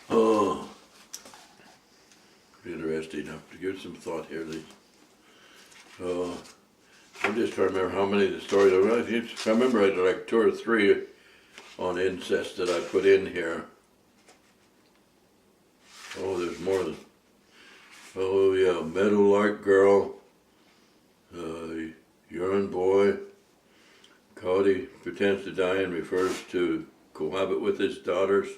Oh, interesting. I have to give some thought here. I'm just trying to remember how many of the stories. I remember I did like 2 or 3 on incest that I put in here. Oh, there's more than. Oh yeah, Meadowlark Girl, Urine Boy, Cody pretends to die and refers to cohabit with his daughters.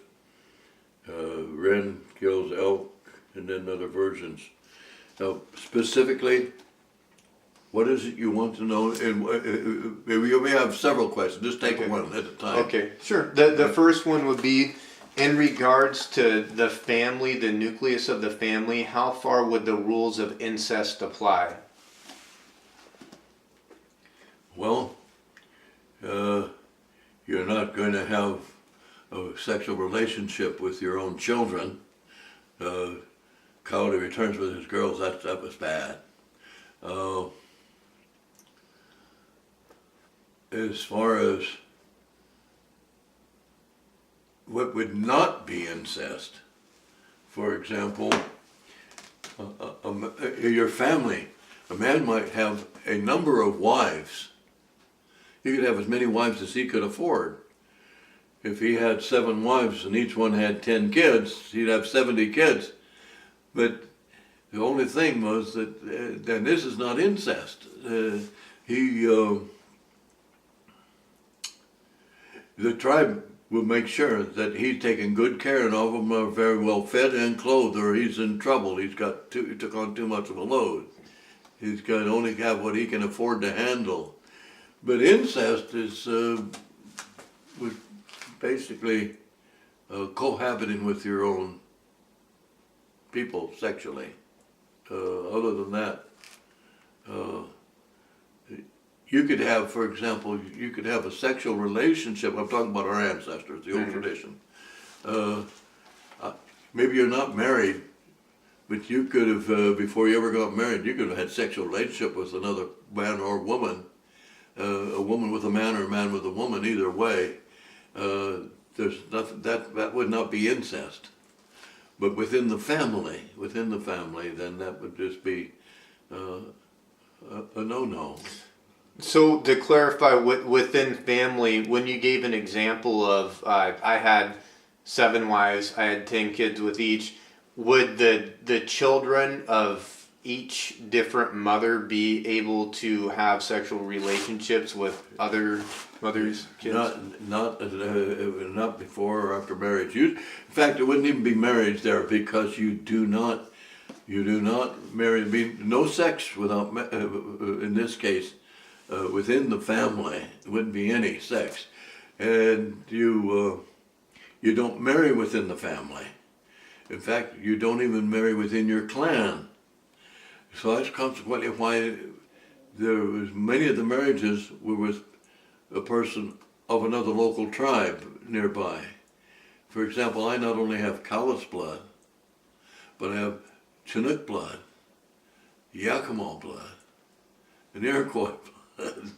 Wren kills elk, and then other versions. Now, specifically, what is it you want to know? And you may have several questions. Just take one at a time. Okay, sure. The first one would be in regards to the family, the nucleus of the family. How far would the rules of incest apply? Well, you're not going to have a sexual relationship with your own children. Cowlitz returns with his girls. That was bad. As far as what would not be incest, for example, your family. A man might have a number of wives. He could have as many wives as he could afford. If he had 7 wives and each one had 10 kids, he'd have 70 kids. But the only thing was that, and this is not incest, the tribe will make sure that he's taking good care and all of them are very well fed and clothed, or he's in trouble. He took on too much of a load. He's going to only have what he can afford to handle. But incest is basically cohabiting with your own people sexually. Other than that, you could have, for example, you could have a sexual relationship. I'm talking about our ancestors, the old tradition. Maybe you're not married, but you could have, before you ever got married, you could have had sexual relationship with another man or woman, a woman with a man or a man with a woman. Either way, there's nothing that would not be incest. But within the family, then that would just be a no-no. So to clarify, within family, when you gave an example of I had 7 wives, I had 10 kids with each, would the children of each different mother be able to have sexual relationships with other mothers' kids? Not before or after marriage. In fact, it wouldn't even be marriage there, because you do not marry. No sex without, in this case, within the family. There wouldn't be any sex, and you don't marry within the family. In fact, you don't even marry within your clan. So that's consequently why there was many of the marriages were with a person of another local tribe nearby. For example, I not only have Cowlitz blood, but I have Chinook blood, Yakima blood, and Iroquois blood.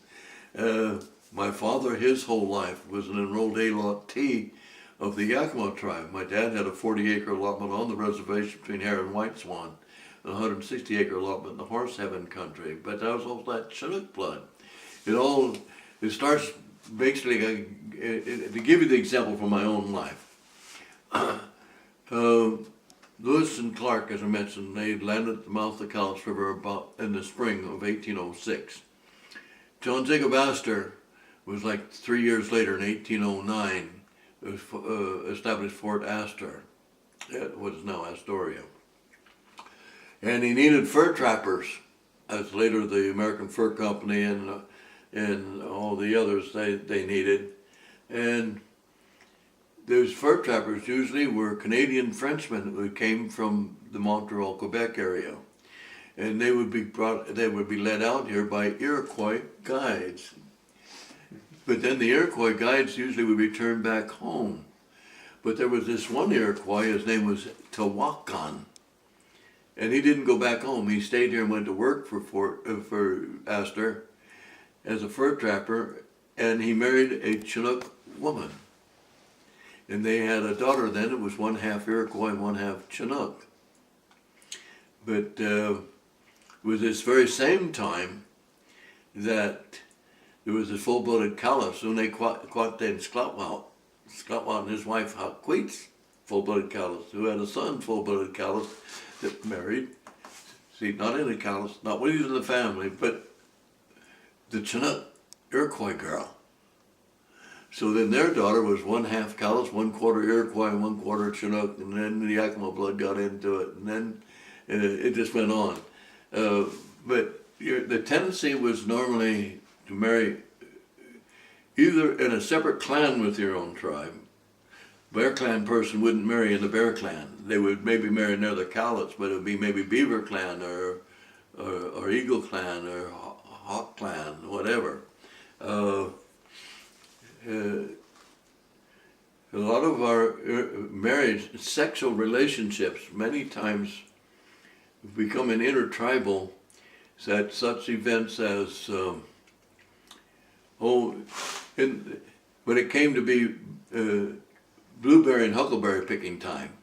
My father, his whole life, was an enrolled A-Lot-T of the Yakima tribe. My dad had a 40-acre allotment on the reservation between Hare and White Swan, a 160-acre allotment in the Horse Heaven country. But that was all that Chinook blood. It starts basically, to give you the example from my own life. Lewis and Clark, as I mentioned, they landed at the mouth of the Cowlitz River about in the spring of 1806. John Jacob Astor was like 3 years later in 1809, established Fort Astor, what is now Astoria. And he needed fur trappers, as later the American Fur Company and all the others they needed. And those fur trappers usually were Canadian Frenchmen who came from the Montreal, Quebec area. And they would be led out here by Iroquois guides. But then the Iroquois guides usually would return back home. But there was this one Iroquois, his name was Tawakan. And he didn't go back home. He stayed here and went to work for Astor as a fur trapper, and he married a Chinook woman. And they had a daughter then. It was one half Iroquois, one half Chinook. But it was this very same time that there was this full-blooded Cowlitz, and they Quaten Sclatwalt and his wife Queets, full-blooded Cowlitz, who had a son, full-blooded Cowlitz, that married, see, not any Cowlitz, not within the family, but the Chinook Iroquois girl. So then their daughter was one half Cowlitz, 1/4 Iroquois, 1/4 Chinook, and then the Yakima blood got into it, and then it just went on. But the tendency was normally to marry either in a separate clan with your own tribe. Bear Clan person wouldn't marry in the Bear Clan. They would maybe marry near the Cowlitz, but it would be maybe Beaver Clan or Eagle Clan or Hawk Clan, whatever. A lot of our marriage, sexual relationships, many times become an intertribal, that such events as, when it came to be blueberry and huckleberry picking time,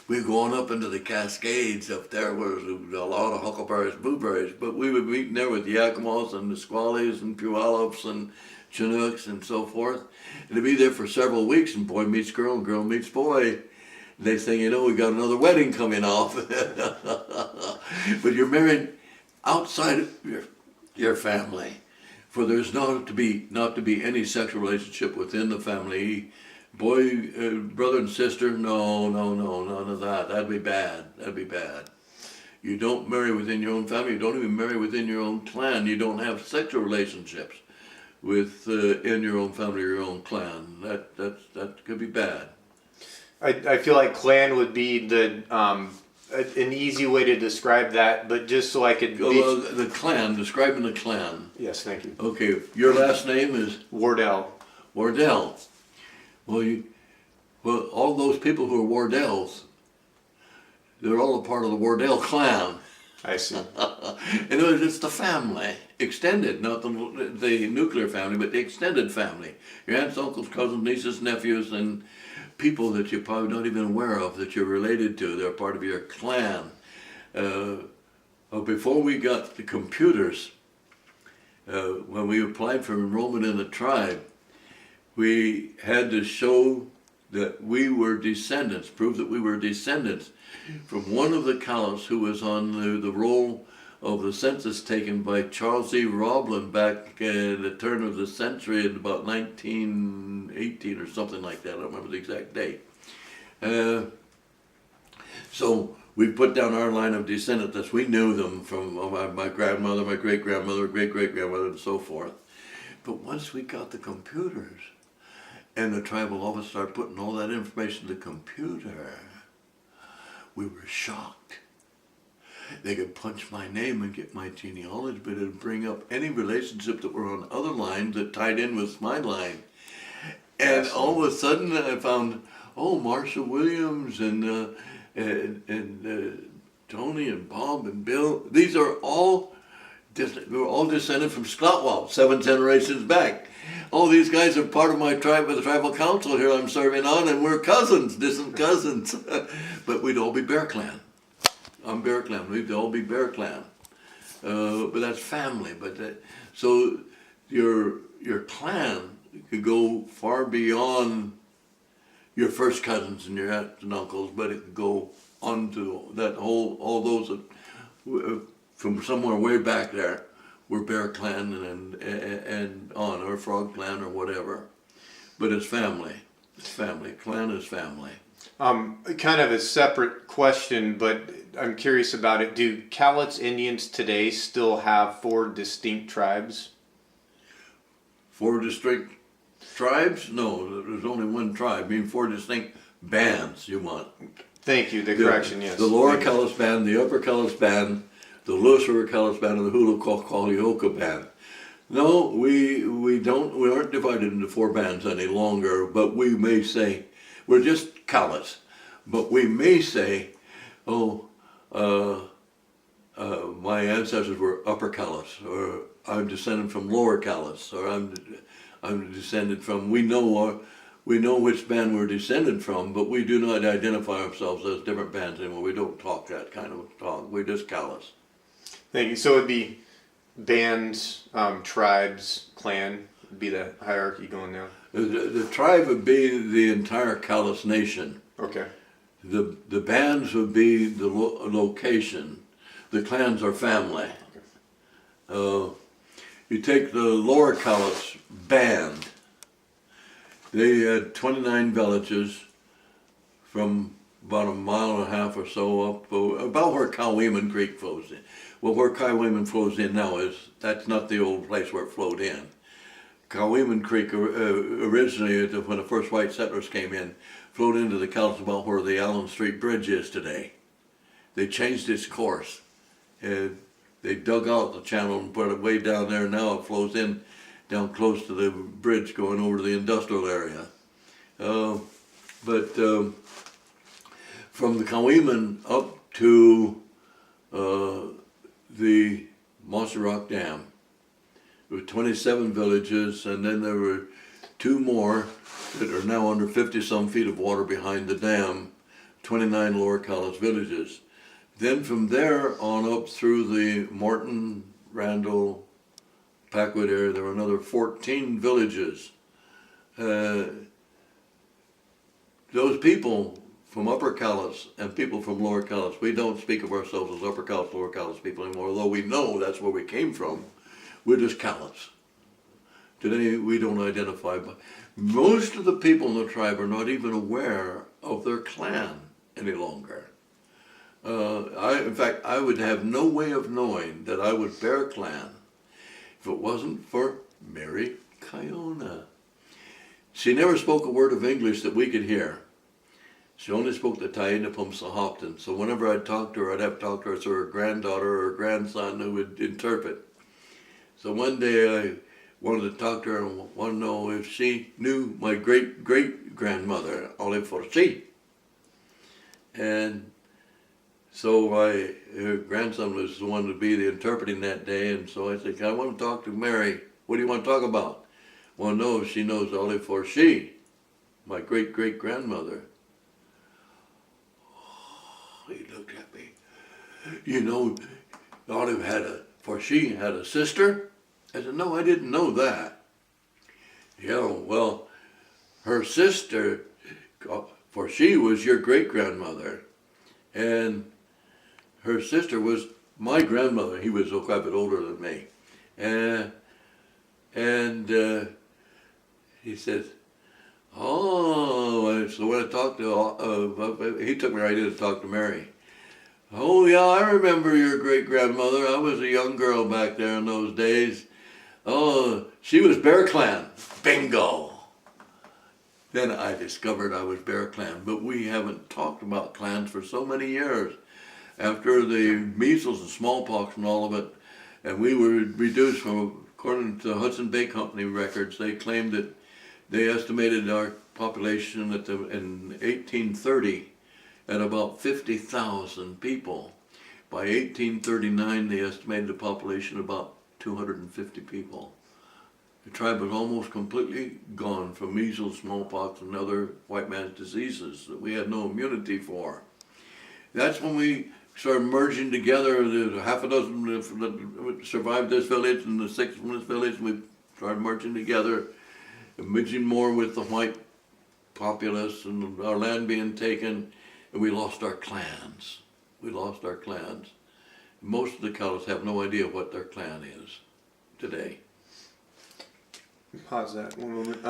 we were going up into the Cascades. Up there was a lot of huckleberries, blueberries, but we would meet there with the Yakimas and the Squallies and Puyallups and Chinooks and so forth. And to be there for several weeks, and boy meets girl and girl meets boy. Next thing you know, we got another wedding coming off. But you're married outside of your family, for there's not to be any sexual relationship within the family. Boy, brother and sister, no, none of that. That'd be bad. You don't marry within your own family. You don't even marry within your own clan. You don't have sexual relationships in your own family or your own clan. That could be bad. I feel like clan would be an easy way to describe that, but just so I could... the clan, describing the clan. Yes, thank you. Okay, your last name is? Wardell. Wardell. Well, all those people who are Wardells, they're all a part of the Wardell clan. I see. In other words, it's the family, extended, not the nuclear family, but the extended family. Your aunts, uncles, cousins, nieces, nephews, and people that you're probably not even aware of that you're related to. They're part of your clan. Before we got the computers, when we applied for enrollment in the tribe, we had to show that we were descendants, prove that we were descendants from one of the Cowlitz who was on the roll of the census taken by Charles E. Roblin back at the turn of the century in about 1918 or something like that. I don't remember the exact date. So we put down our line of descendants as we knew them from my grandmother, my great-grandmother, great-great-grandmother, and so forth. But once we got the computers, and the tribal office started putting all that information in the computer, we were shocked. They could punch my name and get my genealogy, but it would bring up any relationship that were on other lines that tied in with my line. And all of a sudden I found, Marshall Williams and Tony and Bob and Bill. These are all, we were all descended from Sclatwalt, 7 generations back. These guys are part of my tribe, with the tribal council here I'm serving on, and we're cousins, distant cousins. But we'd all be Bear Clan. I'm Bear Clan. We'd all be Bear Clan. But that's family. So your clan could go far beyond your first cousins and your aunts and uncles, but it could go on to that all those that, from somewhere way back there. We're Bear Clan and on, or Frog Clan or whatever. But it's family. It's family. Clan is family. Kind of a separate question, but I'm curious about it. Do Cowlitz Indians today still have 4 distinct tribes? 4 distinct tribes? No, there's only one tribe. I mean, 4 distinct bands you want. Thank you, the correction, yes. The Lower Cowlitz Band, the Upper Cowlitz Band, the Lewis River Cowlitz Band, and the Hula-Quaqualioka Band. No, we aren't divided into 4 bands any longer, but we may say, we're just Cowlitz, but we may say, my ancestors were Upper Cowlitz, or I'm descended from Lower Cowlitz, or I'm descended from, we know we know which band we're descended from, but we do not identify ourselves as different bands anymore. We don't talk that kind of talk. We're just Cowlitz. Thank you. So it'd be bands, tribes, clan would be the hierarchy going down. The tribe would be the entire Cowlitz nation. Okay. The bands would be the location. The clans are family. You take the Lower Cowlitz band. They had 29 villages from about a mile and a half or so up, about where Cowlitz Creek flows in. Well, where Cowlitz flows in now that's not the old place where it flowed in. Cowlitz Creek originally, when the first white settlers came in, flowed into the Cowlitz about where the Allen Street Bridge is today. They changed its course. They dug out the channel and put it way down there. Now it flows in down close to the bridge going over to the industrial area. But from the Cowlitz up to the Mossy Rock Dam, there were 27 villages, and then there were 2 more that are now under 50-some feet of water behind the dam, 29 Lower Cowlitz villages. Then from there on up through the Morton, Randall, Packwood area, there were another 14 villages. Those people from Upper Cowlitz and people from Lower Cowlitz, we don't speak of ourselves as Upper Cowlitz, Lower Cowlitz people anymore, although we know that's where we came from. We're just Cowlitz. Today we don't identify, but most of the people in the tribe are not even aware of their clan any longer. In fact, I would have no way of knowing that I would bear a clan if it wasn't for Mary Kiona. She never spoke a word of English that we could hear. She only spoke the Tainapum Sahopton. So whenever I'd talk to her, I'd have to talk to her as her granddaughter or grandson who would interpret. So one day I wanted to talk to her and wanted to know if she knew my great-great-grandmother, Olive Forci. And so her grandson was the one to be the interpreting that day, and so I said, I want to talk to Mary. What do you want to talk about? I want to know if she knows Olive Forci, my great-great-grandmother. Oh, he looked at me. You know, Olive Forci had a sister? I said, no, I didn't know that. Yeah, well, her sister, Forci was your great-grandmother, and her sister was my grandmother. He was quite a bit older than me. And he said, oh, so when I talked to, he took me right in to talk to Mary. Oh yeah, I remember your great-grandmother. I was a young girl back there in those days. Oh, she was Bear Clan. Bingo! Then I discovered I was Bear Clan, but we haven't talked about clans for so many years. After the measles and smallpox and all of it, and we were reduced from, according to the Hudson Bay Company records, they claimed that they estimated our population in 1830 at about 50,000 people. By 1839, they estimated the population about 250 people. The tribe was almost completely gone from measles, smallpox, and other white man's diseases that we had no immunity for. That's when we started merging together. There's half a dozen that survived this village and the 6 from this village. We started merging together, merging more with the white populace and our land being taken, and we lost our clans. We lost our clans. Most of the Cowlitz have no idea what their clan is today. Pause that one moment.